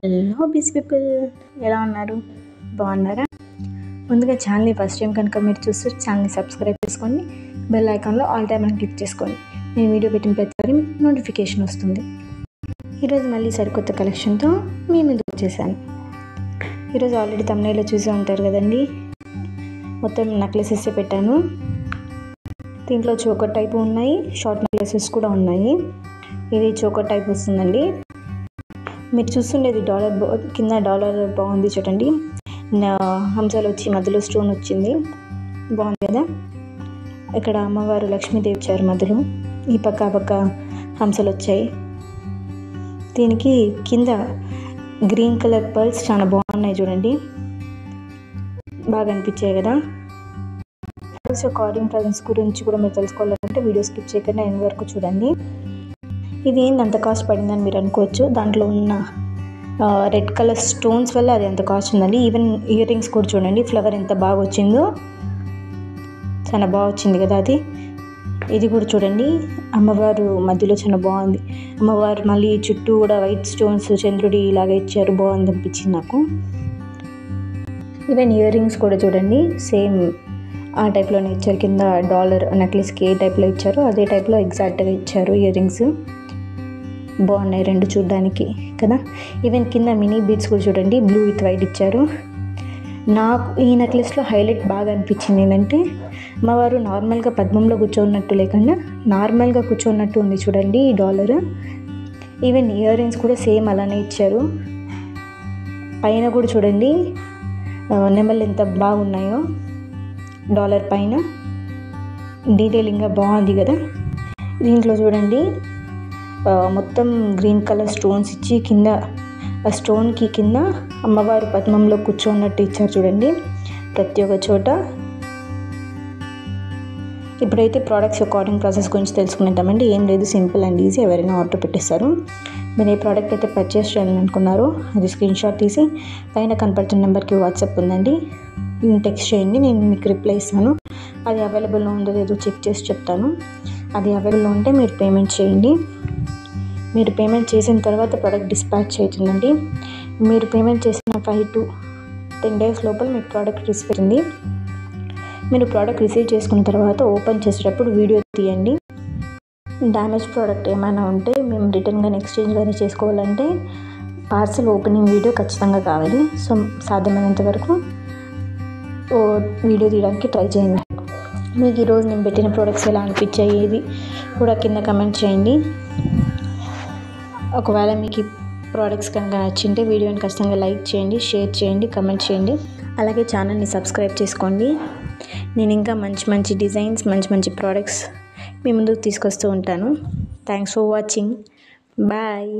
Hello busy people, ఎలా ఉన్నారు? బాగున్నారా? ముందుగా ఛానల్ని ఫస్ట్ టైం కనుక మీరు చూస్తే ఛానల్ని సబ్స్క్రైబ్ చేసుకోండి. బెల్ ఐకాన్లో ఆల్ టైమ్ అని క్లిక్ చేసుకోండి. నేను వీడియో పెట్టిన ప్రతిసారి మీకు నోటిఫికేషన్ వస్తుంది. ఈరోజు మళ్ళీ సరికొత్త కలెక్షన్తో మీ ముందుకు వచ్చేసాను. ఈరోజు ఆల్రెడీ తమ్నైల్లో చూసే ఉంటారు కదండి, మొత్తం నెక్లెసెస్ పెట్టాను. దీంట్లో చోకర్ టైప్ ఉన్నాయి, షార్ట్ నెక్లెసెస్ కూడా ఉన్నాయి. ఇది చోకర్ టైప్ వస్తుందండి. మీరు చూస్తుండేది డాలర్ కింద డాలర్ బాగుంది చూడండి, హంసలు వచ్చి మధ్యలో స్టోన్ వచ్చింది, బాగుంది కదా. ఇక్కడ అమ్మవారు లక్ష్మీదేవి వచ్చారు మధ్యలో, ఈ పక్క ఆ పక్క హంసలు వచ్చాయి. దీనికి కింద గ్రీన్ కలర్ పర్ల్స్ చాలా బాగున్నాయి చూడండి, బాగా అనిపించాయి కదా. పర్ల్స్ యొక్క ఆర్డింగ్ ప్రైజెస్ గురించి కూడా మీరు తెలుసుకోవాలంటే వీడియో స్కిప్ చేయకుండా ఎండ్ వరకు చూడండి. ఇది ఏంటి అంత కాస్ట్ పడిందని మీరు అనుకోవచ్చు. దాంట్లో ఉన్న రెడ్ కలర్ స్టోన్స్ వల్ల అది ఎంత కాస్ట్ ఉందండి. ఈవెన్ ఇయర్ రింగ్స్ కూడా చూడండి, ఫ్లవర్ ఎంత బాగా వచ్చిందో, చాలా బాగా వచ్చింది కదా అది. ఇది కూడా చూడండి, అమ్మవారు మధ్యలో చాలా బాగుంది. అమ్మవారు మళ్ళీ చుట్టూ కూడా వైట్ స్టోన్స్ చంద్రుడి ఇలాగ ఇచ్చారు, బాగుంది అనిపించింది నాకు. ఈవెన్ ఇయర్ రింగ్స్ కూడా చూడండి, సేమ్ ఆ టైప్లోనే ఇచ్చారు. కింద డాలర్ నెక్లెస్కి ఏ టైప్లో ఇచ్చారో అదే టైప్లో ఎగ్జాక్ట్గా ఇచ్చారు ఇయర్ రింగ్స్. బాగున్నాయి రెండు చూడడానికి కదా. ఈవెన్ కింద మినీ బీడ్స్ కూడా చూడండి, బ్లూ విత్ వైట్ ఇచ్చారు. నాకు ఈ నెక్లెస్లో హైలైట్ బాగా అనిపించింది ఏంటంటే, అమ్మవారు నార్మల్గా పద్మంలో కూర్చోన్నట్టు లేకుండా నార్మల్గా కూర్చోన్నట్టు ఉంది చూడండి ఈ డాలర్. ఈవెన్ ఇయర్ రింగ్స్ కూడా సేమ్ అలానే ఇచ్చారు. పైన కూడా చూడండి నెమళ్ళు ఎంత బాగున్నాయో, డాలర్ పైన డీటెయిలింగ్గా బాగుంది కదా. దీంట్లో చూడండి మొత్తం గ్రీన్ కలర్ స్టోన్స్ ఇచ్చి కింద ఆ స్టోన్కి కింద అమ్మవారు పద్మంలో కూర్చోన్నట్టు ఇచ్చారు చూడండి ప్రతి ఒక్క చోట. ఇప్పుడైతే ప్రోడక్ట్స్ యొక్క ఆర్డరింగ్ ప్రాసెస్ గురించి తెలుసుకుంటామండి. ఏం లేదు, సింపుల్ అండ్ ఈజీ, ఎవరైనా ఆర్డర్ పెట్టేస్తారు. మీరు ఏ ప్రోడక్ట్ అయితే పర్చేస్ చేయాలనుకున్నారో అది స్క్రీన్ షాట్ తీసి పైన కనపడుతున్న నెంబర్కి వాట్సాప్ ఉందండి, టెక్స్ట్ చేయండి, నేను మీకు రిప్లై ఇస్తాను. అది అవైలబుల్లో ఉందో లేదో చెక్ చేసి చెప్తాను. అది అవైలబుల్లో ఉంటే మీరు పేమెంట్ చేయండి. మీరు పేమెంట్ చేసిన తర్వాత ప్రోడక్ట్ డిస్పాచ్ అవుతుందండి. మీరు పేమెంట్ చేసిన 5 to 10 days లోపల మీకు ప్రోడక్ట్ రిసీవ్ అవుతుంది. మీరు ప్రోడక్ట్ రిసీవ్ చేసుకున్న తర్వాత ఓపెన్ చేసేటప్పుడు వీడియో తీయండి. డ్యామేజ్ ప్రోడక్ట్ ఏమైనా ఉంటే మేము రిటర్న్ కానీ ఎక్స్చేంజ్ కానీ చేసుకోవాలంటే పార్సల్ ఓపెనింగ్ వీడియో ఖచ్చితంగా కావాలి. సో సాధ్యమైనంత వరకు వీడియో తీయడానికి ట్రై చేయండి. మీకు ఈరోజు నేను పెట్టిన ప్రోడక్ట్స్ ఎలా అనిపించాయి ఏది కూడా కింద కమెంట్ చేయండి. ఒకవేళ మీకు ఈ ప్రోడక్ట్స్ కనుక నచ్చింటే వీడియోని ఖచ్చితంగా లైక్ చేయండి, షేర్ చేయండి, కమెంట్ చేయండి. అలాగే ఛానల్ని సబ్స్క్రైబ్ చేసుకోండి. నేను ఇంకా మంచి మంచి డిజైన్స్, మంచి మంచి ప్రోడక్ట్స్ మీ ముందుకు తీసుకొస్తూ ఉంటాను. Thanks for watching. బాయ్.